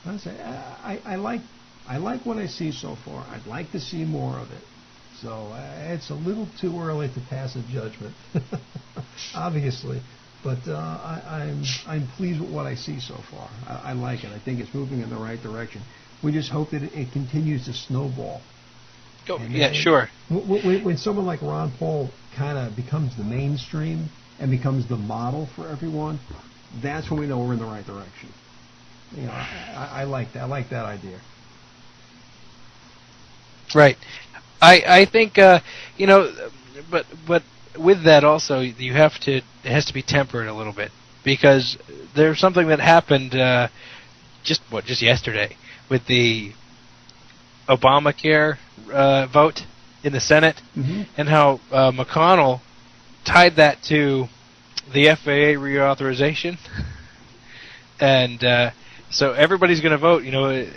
I like what I see so far. I'd like to see more of it. So it's a little too early to pass a judgment, obviously. But I'm pleased with what I see so far. I like it. I think it's moving in the right direction. We just hope that it continues to snowball. Oh, yeah, sure. When someone like Ron Paul kind of becomes the mainstream and becomes the model for everyone, that's when we know we're in the right direction. You know, I like that. I like that idea. Right. I think you know, but with that also you have to, it has to be tempered a little bit, because there's something that happened just yesterday with the Obamacare vote in the Senate, and how McConnell tied that to the FAA reauthorization, and so everybody's going to vote. You know,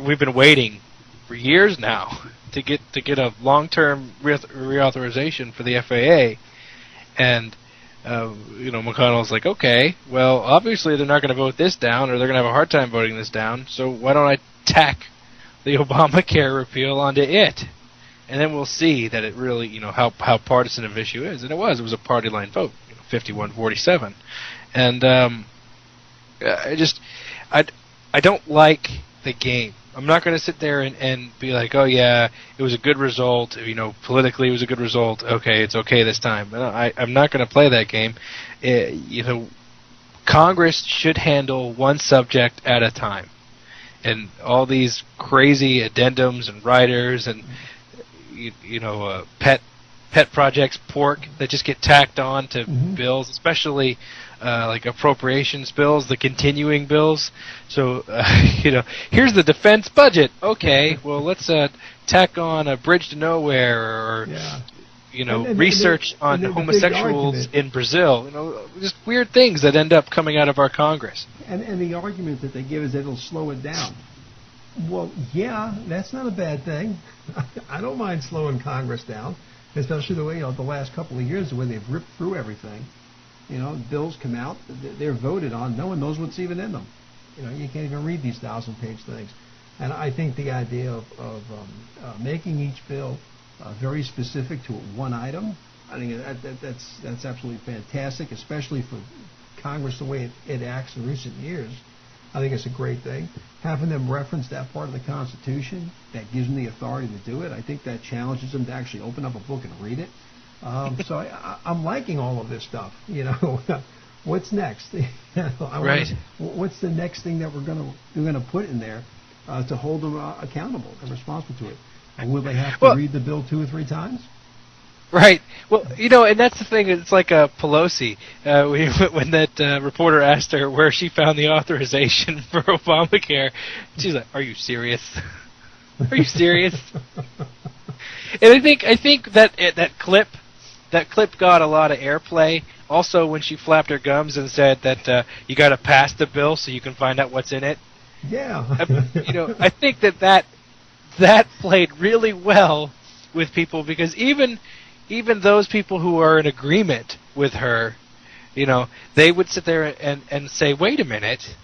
we've been waiting for years now to get a long-term reauthorization for the FAA, and you know, McConnell's like, okay, well, obviously they're not going to vote this down, or they're going to have a hard time voting this down, so why don't I tack the Obamacare repeal onto it, and then we'll see that it really, you know, how partisan of issue is. And it was a party line vote, you know, 51-47, and I don't like the game. I'm not going to sit there and be like, oh yeah, it was a good result, you know, politically it was a good result, okay, it's okay this time. I'm not going to play that game. You know, Congress should handle one subject at a time. And all these crazy addendums and riders and, you know, pet projects, pork, that just get tacked on to bills, especially like appropriations bills, the continuing bills. So, you know, here's the defense budget. Okay, well, let's tack on a bridge to nowhere, or, you know, research on homosexuals in Brazil. You know, just weird things that end up coming out of our Congress. And the argument that they give is that it'll slow it down. Well, yeah, that's not a bad thing. I don't mind slowing Congress down, especially the way, you know, the last couple of years, the way they've ripped through everything. You know, bills come out, they're voted on, no one knows what's even in them. You know, you can't even read these 1,000-page things. And I think the idea of making each bill very specific to one item, I think that's absolutely fantastic, especially for Congress the way it acts in recent years. I think it's a great thing. Having them reference that part of the Constitution that gives them the authority to do it, I think that challenges them to actually open up a book and read it. So I'm liking all of this stuff. You know, what's next? Right. What's the next thing that we're gonna put in there to hold them accountable and responsible to it? Will they have to read the bill 2 or 3 times? Right. Well, you know, and that's the thing. It's like Pelosi when that reporter asked her where she found the authorization for Obamacare. She's like, "Are you serious? Are you serious?" And I think that clip got a lot of airplay. Also, when she flapped her gums and said that you got to pass the bill so you can find out what's in it. Yeah. You know, I think that played really well with people, because even those people who are in agreement with her, you know, they would sit there and say, wait a minute,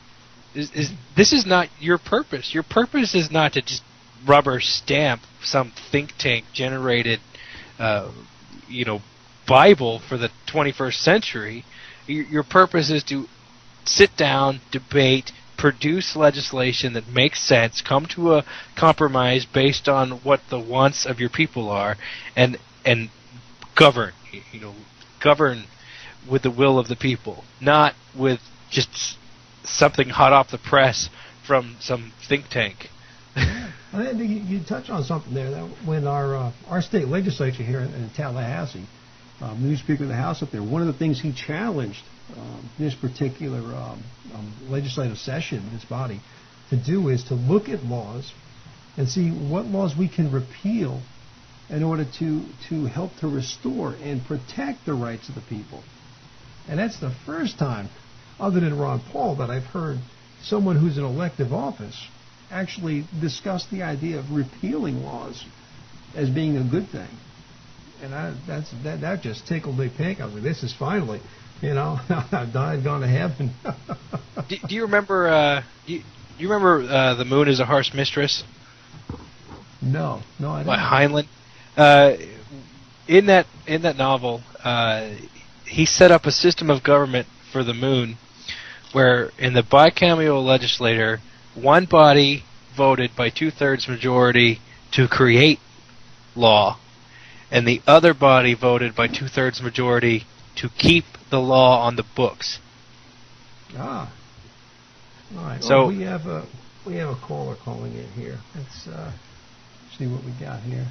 this is not your purpose. Your purpose is not to just rubber stamp some think tank generated, you know, Bible for the 21st century. Your purpose is to sit down, debate, produce legislation that makes sense, come to a compromise based on what the wants of your people are, and govern, you know, govern with the will of the people, not with just something hot off the press from some think tank. I think you touch on something there. That when our state legislature here in Tallahassee, new Speaker of the House up there, one of the things he challenged this particular legislative session, this body, to do is to look at laws and see what laws we can repeal in order to help to restore and protect the rights of the people. And that's the first time, other than Ron Paul, that I've heard someone who's in elective office actually discuss the idea of repealing laws as being a good thing. And that just tickled me pink. I was like, this is finally, you know, I've died, gone to heaven. Do you remember you remember The Moon is a Harsh Mistress? No, I By don't. Heinlein. In that novel, he set up a system of government for the moon, where in the bicameral legislature, one body voted by 2/3 majority to create law, and the other body voted by 2/3 majority to keep the law on the books. Ah, all right. So we have a caller calling in here. Let's see what we got here.